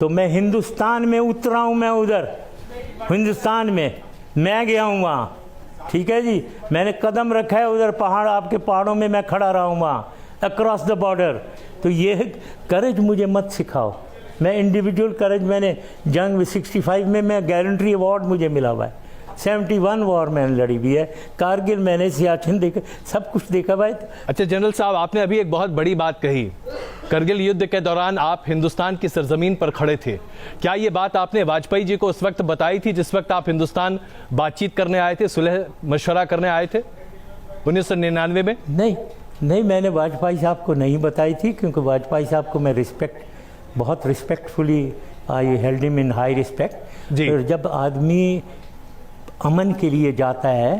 तो मैं हिंदुस्तान में उतरा हूँ, मैं उधर हिंदुस्तान में मैं गया हूँ वहाँ, ठीक है जी। मैंने कदम रखा है उधर पहाड़, आपके पहाड़ों में मैं खड़ा रहा हूँ वहाँ, अक्रॉस द बॉर्डर। तो ये करेज मुझे मत सिखाओ। मैं इंडिविजुअल करेज, मैंने जंग 65 में मैं गैलेंट्री अवार्ड मुझे मिला हुआ है। 71 वॉर मैंने लड़ी हुई है, कारगिल मैंने, सियाचिन देखा, सब कुछ देखा भाई। अच्छा जनरल साहब, आपने अभी एक बहुत बड़ी बात कही, करगिल युद्ध के दौरान आप हिंदुस्तान की सरजमीन पर खड़े थे। क्या ये बात आपने वाजपेयी जी को उस वक्त बताई थी जिस वक्त आप हिंदुस्तान बातचीत करने आए थे, सुलह मशवरा करने आए थे 1999 में? नहीं, मैंने वाजपेयी साहब को नहीं बताई थी, क्योंकि वाजपेयी साहब को मैं बहुत respectfully I held him in high respect. तो जब आदमी अमन के लिए जाता है,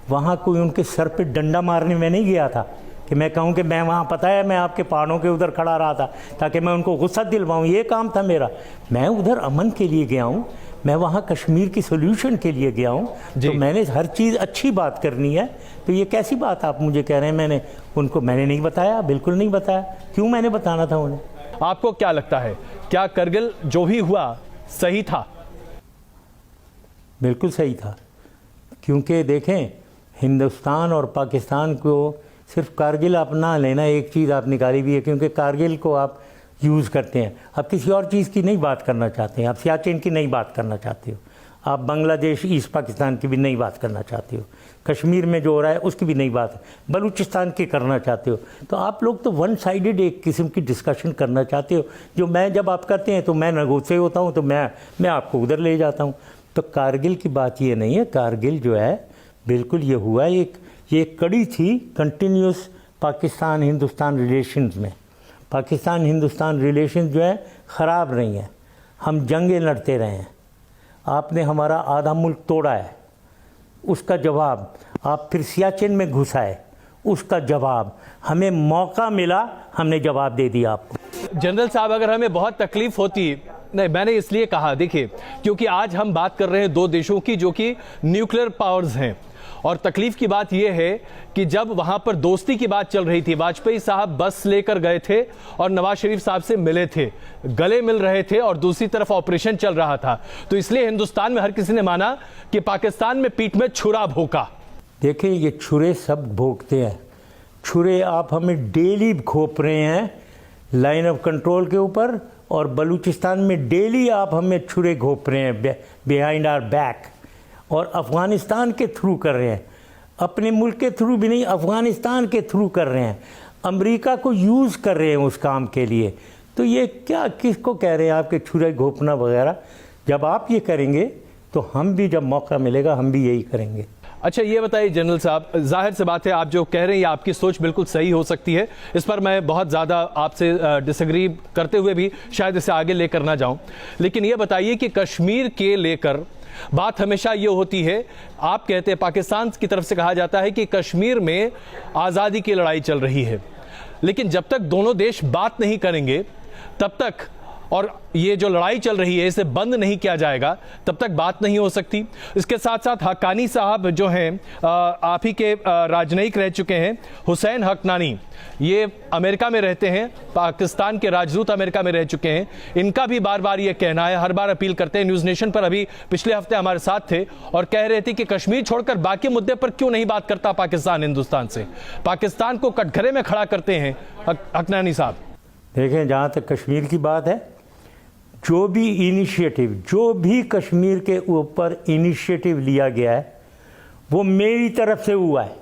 वहाँ कोई उनके सर पे डंडा मारने में नहीं गया था कि मैं कहूँ कि मैं वहाँ, पता है मैं आपके पहाड़ों के उधर खड़ा रहा था ताकि मैं उनको गुस्सा दिलवाऊँ, ये काम था मेरा। मैं उधर अमन के लिए गया हूँ, मैं वहाँ कश्मीर की सोल्यूशन के लिए गया हूँ। तो मैंने हर चीज़ अच्छी बात करनी है। तो ये कैसी बात आप मुझे कह रहे हैं मैंने नहीं बताया? बिल्कुल नहीं बताया। क्यों मैंने बताना था उन्हें? आपको क्या लगता है, क्या करगिल जो भी हुआ सही था? बिल्कुल सही था, क्योंकि देखें हिंदुस्तान और पाकिस्तान को सिर्फ कारगिल आप ना लेना, एक चीज़ आप निकाली भी है, क्योंकि कारगिल को आप यूज़ करते हैं, आप किसी और चीज़ की नहीं बात करना चाहते हैं, आप सियाचिन की नहीं बात करना चाहते हो, आप बांग्लादेश ईस्ट पाकिस्तान की भी नहीं बात करना चाहते हो, कश्मीर में जो हो रहा है उसकी भी नहीं बात, बलूचिस्तान की करना चाहते हो। तो आप लोग तो वन साइडेड एक किस्म की डिस्कशन करना चाहते हो, जो मैं जब आप करते हैं तो मैं नगोचे होता हूँ, तो मैं आपको उधर ले जाता हूँ। तो कारगिल की बात ये नहीं है, कारगिल जो है बिल्कुल ये हुआ, ये कड़ी थी कंटिन्यूस पाकिस्तान हिंदुस्तान रिलेशंस में। पाकिस्तान हिंदुस्तान रिलेशंस जो है ख़राब नहीं है, हम जंगें लड़ते रहे हैं, आपने हमारा आधा मुल्क तोड़ा है, उसका जवाब आप फिर सियाचिन में घुस आए, उसका जवाब हमें मौका मिला, हमने जवाब दे दिया आपको। जनरल साहब, अगर हमें बहुत तकलीफ होती, नहीं मैंने इसलिए कहा, देखिए क्योंकि आज हम बात कर रहे हैं दो देशों की जो कि न्यूक्लियर पावर्स हैं, और तकलीफ की बात यह है कि जब वहां पर दोस्ती की बात चल रही थी, वाजपेयी साहब बस लेकर गए थे और नवाज शरीफ साहब से मिले थे, गले मिल रहे थे, और दूसरी तरफ ऑपरेशन चल रहा था। तो इसलिए हिंदुस्तान में हर किसी ने माना कि पाकिस्तान में पीठ में छुरा भोंका। देखिए ये छुरे सब भोंकते हैं, छुरे आप हमें डेली घोंप रहे हैं लाइन ऑफ कंट्रोल के ऊपर, और बलूचिस्तान में डेली आप हमें छुरे घोंप रहे हैं बिहाइंड आवर बैक, और अफ़गानिस्तान के थ्रू कर रहे हैं, अपने मुल्क के थ्रू भी नहीं, अफ़गानिस्तान के थ्रू कर रहे हैं, अमेरिका को यूज़ कर रहे हैं उस काम के लिए। तो ये क्या, किसको कह रहे हैं आपके छुरे घोंपना वगैरह? जब आप ये करेंगे तो हम भी, जब मौका मिलेगा हम भी यही करेंगे। अच्छा ये बताइए जनरल साहब, जाहिर सी बात है आप जो कह रहे हैं आपकी सोच बिल्कुल सही हो सकती है, इस पर मैं बहुत ज़्यादा आपसे डिसएग्री करते हुए भी शायद इसे आगे लेकर ना जाऊं, लेकिन ये बताइए कि कश्मीर के लेकर बात हमेशा ये होती है, आप कहते हैं, पाकिस्तान की तरफ से कहा जाता है कि कश्मीर में आज़ादी की लड़ाई चल रही है, लेकिन जब तक दोनों देश बात नहीं करेंगे तब तक, और ये जो लड़ाई चल रही है इसे बंद नहीं किया जाएगा तब तक बात नहीं हो सकती। इसके साथ साथ हक्कानी साहब जो हैं, आप ही के राजनयिक रह चुके हैं, हुसैन हक्कानी, ये अमेरिका में रहते हैं, पाकिस्तान के राजदूत अमेरिका में रह चुके हैं, इनका भी बार बार ये कहना है, हर बार अपील करते हैं, न्यूज़ नेशन पर अभी पिछले हफ्ते हमारे साथ थे और कह रहे थे कि कश्मीर छोड़कर बाकी मुद्दे पर क्यों नहीं बात करता पाकिस्तान हिंदुस्तान से, पाकिस्तान को कटघरे में खड़ा करते हैं हक्कानी साहब। देखें, जहाँ तक कश्मीर की बात है, जो भी इनिशिएटिव, जो भी कश्मीर के ऊपर इनिशिएटिव लिया गया है वो मेरी तरफ से हुआ है।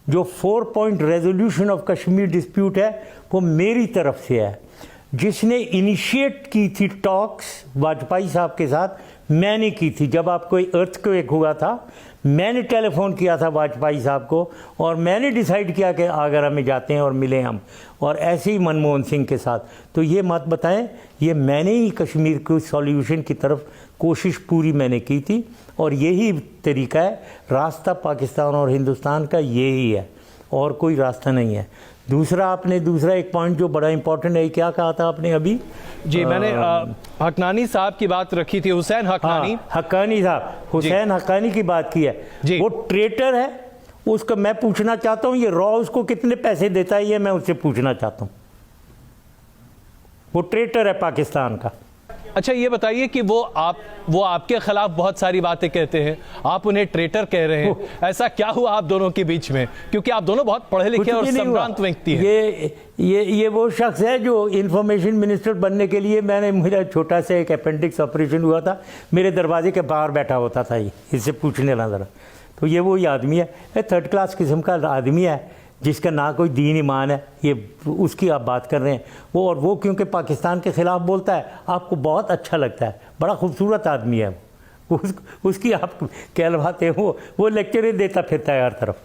जो 4 point resolution of Kashmir dispute है वो मेरी तरफ से है। जिसने इनिशिएट की थी टॉक्स वाजपेयी साहब के साथ, मैंने की थी। जब आपको अर्थक्वेक हुआ था, मैंने टेलीफोन किया था वाजपेयी साहब को, और मैंने डिसाइड किया कि आगरा में जाते हैं और मिले हम, और ऐसे ही मनमोहन सिंह के साथ। तो ये मत बताएं, ये मैंने ही कश्मीर को सॉल्यूशन की तरफ कोशिश पूरी मैंने की थी, और यही तरीका है, रास्ता पाकिस्तान और हिंदुस्तान का यही है, और कोई रास्ता नहीं है। दूसरा एक पॉइंट जो बड़ा इंपॉर्टेंट है, क्या कहा था आपने अभी? जी मैंने हक्कानी साहब की बात रखी थी, हुसैन हक्कानी। हक्कानी साहब, हुसैन हक्कानी की बात की है। वो ट्रेटर है, उसको मैं पूछना चाहता हूँ, ये रॉ उसको कितने पैसे देता है, ये मैं उससे पूछना चाहता हूँ। वो ट्रेटर है पाकिस्तान का। अच्छा ये बताइए कि वो आपके खिलाफ बहुत सारी बातें कहते हैं, आप उन्हें ट्रेटर कह रहे हैं, ऐसा क्या हुआ आप दोनों के बीच में? क्योंकि आप दोनों बहुत पढ़े लिखे और संभ्रांत व्यक्ति हैं। ये वो शख्स है जो इंफॉर्मेशन मिनिस्टर बनने के लिए मेरा छोटा सा एक अपेंडिक्स ऑपरेशन हुआ था, मेरे दरवाजे के बाहर बैठा होता था, ये इससे पूछने लगा ज़रा। तो ये वही आदमी है, थर्ड क्लास किस्म का आदमी है जिसका ना कोई दीन ईमान है, ये उसकी आप बात कर रहे हैं। वो क्योंकि पाकिस्तान के ख़िलाफ़ बोलता है, आपको बहुत अच्छा लगता है, बड़ा खूबसूरत आदमी है उसकी आप कहलवाते हैं, वो लेक्चर देता फिरता है हर तरफ।